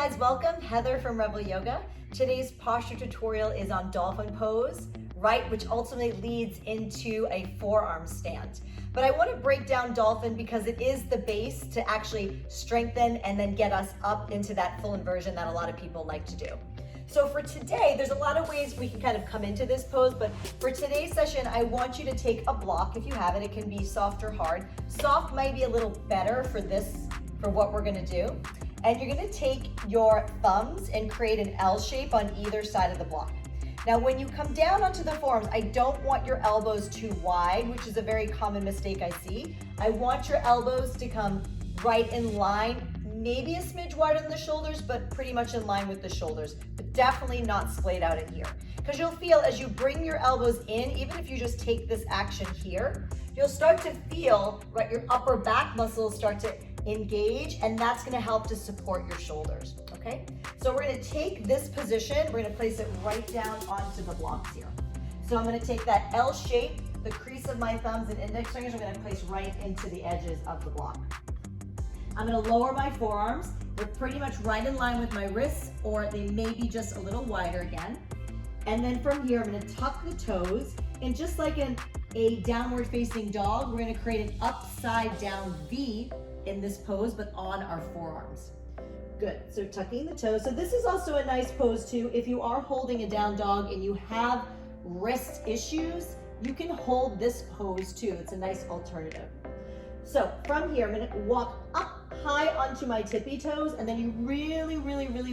guys, welcome. Heather from Revel Yoga. Today's posture tutorial is on Dolphin Pose, right, which ultimately leads into a forearm stand. But I want to break down Dolphin because it is the base to actually strengthen and then get us up into that full inversion that a lot of people like to do. So for today, there's a lot of ways we can kind of come into this pose, but for today's session, I want you to take a block if you have it. It can be soft or hard. Soft might be a little better for what we're gonna do. And you're gonna take your thumbs and create an L shape on either side of the block. Now, when you come down onto the forearms, I don't want your elbows too wide, which is a very common mistake I see. I want your elbows to come right in line, maybe a smidge wider than the shoulders, but pretty much in line with the shoulders, but definitely not splayed out in here. Because you'll feel as you bring your elbows in, even if you just take this action here, you'll start to feel, right, your upper back muscles start to engage, and that's gonna help to support your shoulders, okay? So we're gonna take this position, we're gonna place it right down onto the blocks here. So I'm gonna take that L shape, the crease of my thumbs and index fingers, I'm gonna place right into the edges of the block. I'm gonna lower my forearms. They're pretty much right in line with my wrists, or they may be just a little wider again. And then from here, I'm gonna tuck the toes, and just like in a downward facing dog, we're gonna create an upside down V in this pose, but on our forearms. Good, so tucking the toes. So this is also a nice pose too. If you are holding a down dog and you have wrist issues, you can hold this pose too. It's a nice alternative. So from here, I'm gonna walk up high onto my tippy toes, and then you really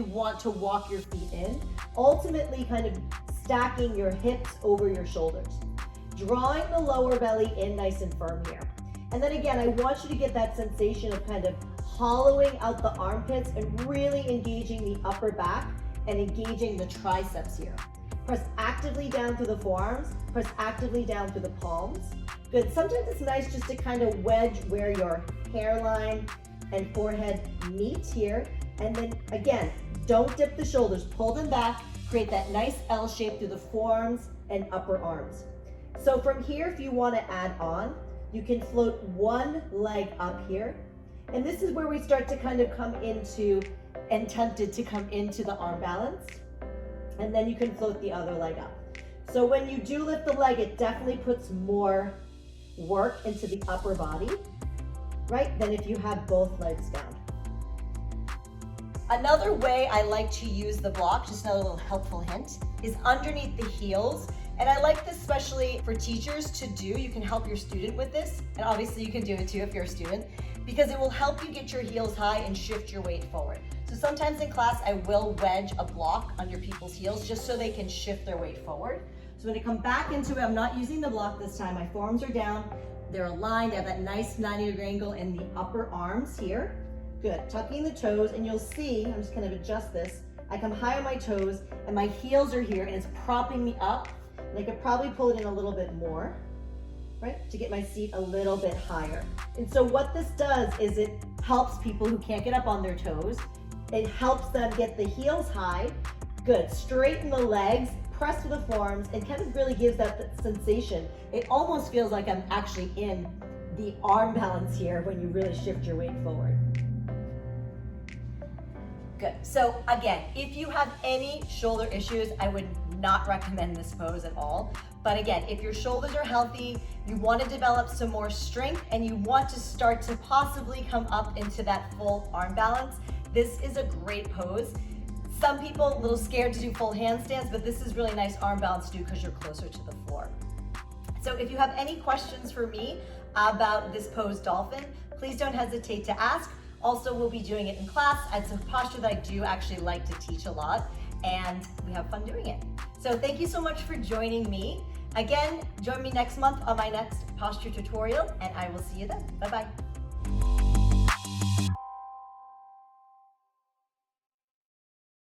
want to walk your feet in, ultimately kind of stacking your hips over your shoulders. Drawing the lower belly in nice and firm here. And then again, I want you to get that sensation of kind of hollowing out the armpits and really engaging the upper back and engaging the triceps here. Press actively down through the forearms, press actively down through the palms. Good, sometimes it's nice just to kind of wedge where your hairline and forehead meet here. And then again, don't dip the shoulders, pull them back, create that nice L shape through the forearms and upper arms. So from here, if you want to add on, you can float one leg up here. And this is where we start to kind of come into and tempted to come into the arm balance. And then you can float the other leg up. So when you do lift the leg, it definitely puts more work into the upper body, right, than if you have both legs down. Another way I like to use the block, just another little helpful hint, is underneath the heels. And I like this especially for teachers to do. You can help your student with this, and obviously you can do it too if you're a student, because it will help you get your heels high and shift your weight forward. So sometimes in class, I will wedge a block under people's heels just so they can shift their weight forward. So when I come back into it, I'm not using the block this time. My forearms are down, they're aligned. I have that nice 90-degree angle in the upper arms here. Good, tucking the toes, and you'll see, I'm just kind of adjust this. I come high on my toes, and my heels are here, and it's propping me up. And I could probably pull it in a little bit more, right, to get my seat a little bit higher. And so what this does is it helps people who can't get up on their toes. It helps them get the heels high. Good, straighten the legs, press to the forearms, and kind of really gives that sensation. It almost feels like I'm actually in the arm balance here when you really shift your weight forward. Good, so again, if you have any shoulder issues, I would not recommend this pose at all. But again, if your shoulders are healthy, you want to develop some more strength, and you want to start to possibly come up into that full arm balance, this is a great pose. Some people a little scared to do full handstands, but this is really nice arm balance to do because you're closer to the floor. So if you have any questions for me about this pose, Dolphin, please don't hesitate to ask. Also, we'll be doing it in class. It's a posture that I do actually like to teach a lot, and we have fun doing it. So thank you so much for joining me. Again, join me next month on my next posture tutorial, and I will see you then. Bye-bye.